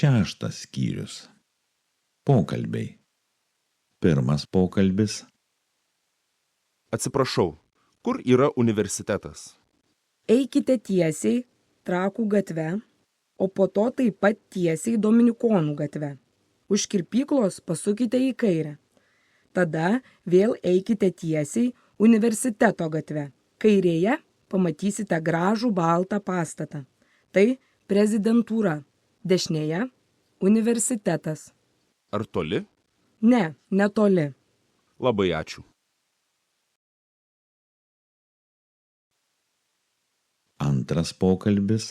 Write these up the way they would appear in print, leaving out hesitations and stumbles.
Šeštas skyrius. Pokalbiai. Pirmas pokalbis. Atsiprašau, kur yra universitetas? Eikite tiesiai Trakų gatve, o po to taip pat tiesiai Dominikonų gatve. Už kirpyklos pasukite į kairę. Tada vėl eikite tiesiai universiteto gatve. Kairėje pamatysite gražų baltą pastatą. Tai prezidentūra. Dešinėje universitetas. Ar toli? Ne, netoli. Labai ačiū. Antras pokalbis.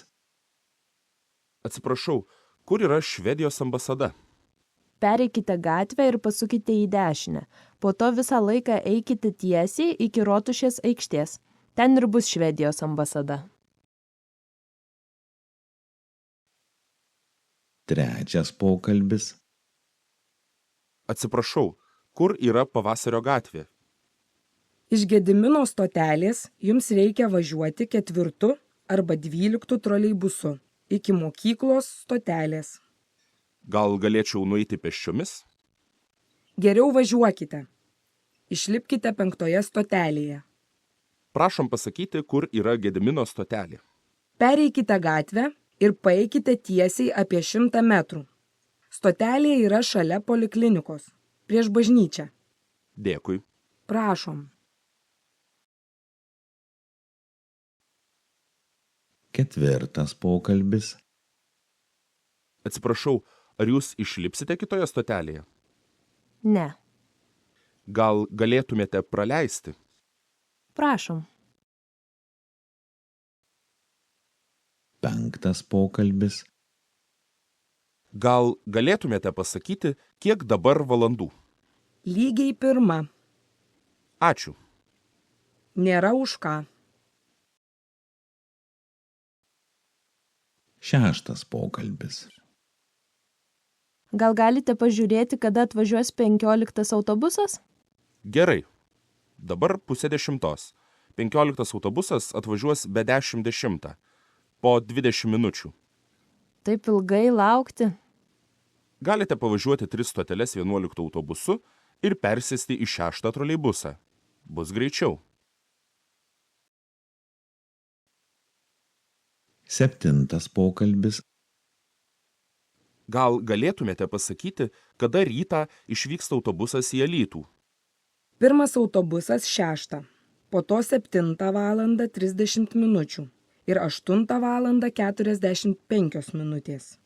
Atsiprašau, kur yra Švedijos ambasada? Pereikite gatvę ir pasukite į dešinę. Po to visą laiką eikite tiesiai iki Rotušės aikštės. Ten ir bus Švedijos ambasada. Trečias pokalbis. Atsiprašau, kur yra Pavasario gatvė? Iš Gedimino stotelės jums reikia važiuoti 4 arba 12 troleibusu iki mokyklos stotelės. Gal galėčiau nueiti pėsčiomis? Geriau važiuokite. Išlipkite 5 stotelėje. Prašom pasakyti, kur yra Gedimino stotelė. Pereikite gatvę ir paeikite tiesiai apie 100 metrų. Stotelė yra šalia poliklinikos, prieš bažnyčią. Dėkui. Prašom. Ketvirtas pokalbis. Atsiprašau, ar jūs išlipsite kitoje stotelėje? Ne. Gal galėtumėte praleisti? Prašom. Penktas pokalbis. Gal galėtumėte pasakyti, kiek dabar valandų? Lygiai 1. Ačiū. Nėra už ką. Šeštas pokalbis. Gal galite pažiūrėti, kada atvažiuos 15 autobusas? Gerai. Dabar 9:30. 15 autobusas atvažiuos be 10:10. Po 20 minučių. Taip ilgai laukti. Galite pavažiuoti 3 stoteles 11 autobusu ir persėsti į 6 troleibusą. Bus greičiau. Septintas pokalbis. Gal galėtumėte pasakyti, kada rytą išvyksta autobusas į Alytų? Pirmas autobusas 6, po to 7 valandą 30 minučių ir 8 valandą 45 minutės.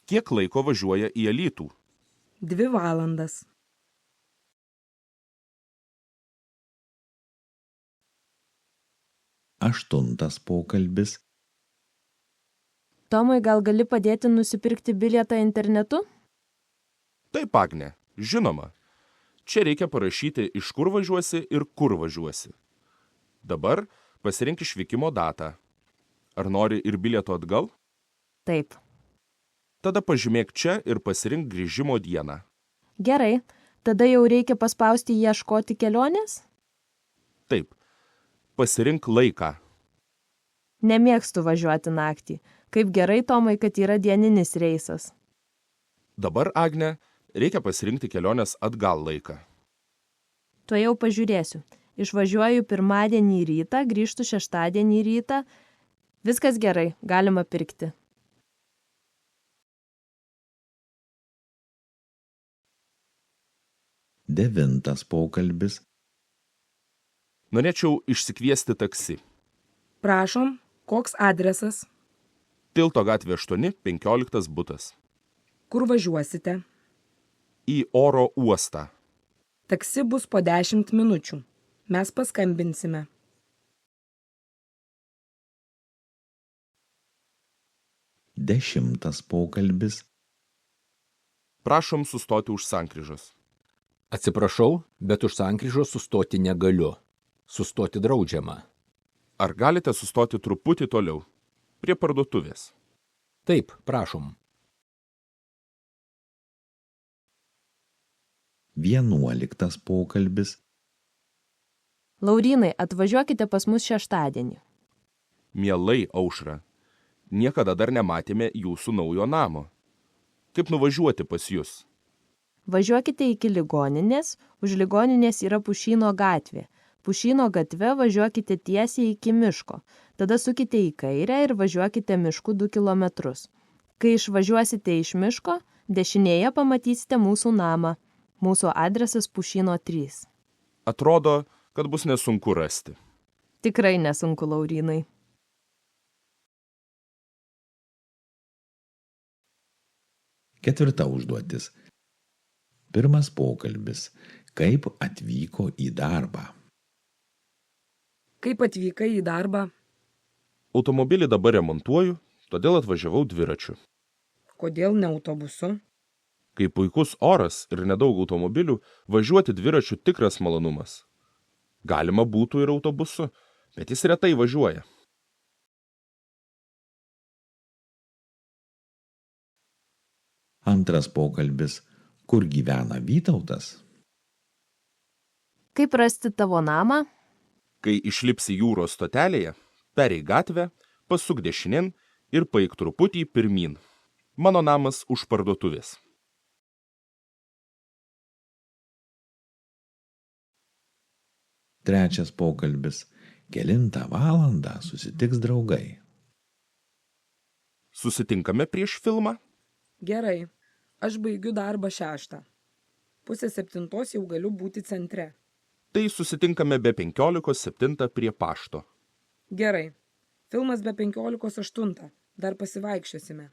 Kiek laiko važiuoja į Alytų? 2 valandas. Aštuntas pokalbis. Tomai, gal gali padėti nusipirkti bilietą internetu? Taip, Agne, žinoma. Čia reikia parašyti, iš kur važiuosi ir kur važiuosi. Dabar pasirink išvykimo datą. Ar nori ir bilieto atgal? Taip. Tada pažymėk čia ir pasirink grįžimo dieną. Gerai, tada jau reikia paspausti ieškoti kelionės? Taip. Pasirink laiką. Nemėgstu važiuoti naktį. Kaip gerai, Tomai, kad yra dieninis reisas. Dabar, Agne, reikia pasirinkti kelionės atgal laiką. Tuojau pažiūrėsiu. Išvažiuoju pirmadienį rytą, grįžtu šeštadienį rytą. Viskas gerai, galima pirkti. Devintas pokalbis. Norėčiau išsikviesti taksi. Prašom, koks adresas? Tilto gatvė 8, 15 butas. Kur važiuosite? Į oro uostą. Taksi bus po 10 minučių. Mes paskambinsime. Dešimtas pokalbis. Prašom sustoti už sankryžos. Atsiprašau, bet už sankryžos sustoti negaliu. Sustoti draudžiama. Ar galite sustoti truputį toliau? Prie parduotuvės. Taip, prašom. 11 pokalbis. Laurynai, atvažiuokite pas mus šeštadienį. Mielai, Aušra. Niekada dar nematėme jūsų naujo namo. kaip nuvažiuoti pas jūs. Važiuokite iki ligoninės, už ligoninės yra Pušyno gatvė. Pušyno gatve važiuokite tiesiai iki miško, tada sukite į kairę ir važiuokite mišku 2 kilometrus. Kai išvažiuosite iš miško, dešinėje pamatysite mūsų namą. Mūsų adresas Pušyno 3. Atrodo, kad bus nesunku rasti. Tikrai nesunku, Laurynai. Ketvirta užduotis. Pirmas pokalbis. Kaip atvyko į darbą? Kaip atvykai į darbą? Automobilį dabar remontuoju, todėl atvažiavau dviračiu. Kodėl ne autobusu? Kai puikus oras ir nedaug automobilių, važiuoti dviračiu tikras malonumas. Galima būtų ir autobusu, bet jis retai važiuoja. Antras pokalbis. Kur gyvena Vytautas? Kaip rasti tavo namą? Kai išlipsi jūros stotelėje, pereik gatvę, pasuk dešinėn ir paeik truputį pirmyn. Mano namas už parduotuvės. Trečias pokalbis. Kelintą valandą susitiks draugai? Susitinkame prieš filmą? Gerai, aš baigiu darbą 6. 6:30 jau galiu būti centre. Tai susitinkame be 15:07 prie pašto. Gerai, filmas be 15:08. Dar pasivaikščiosime.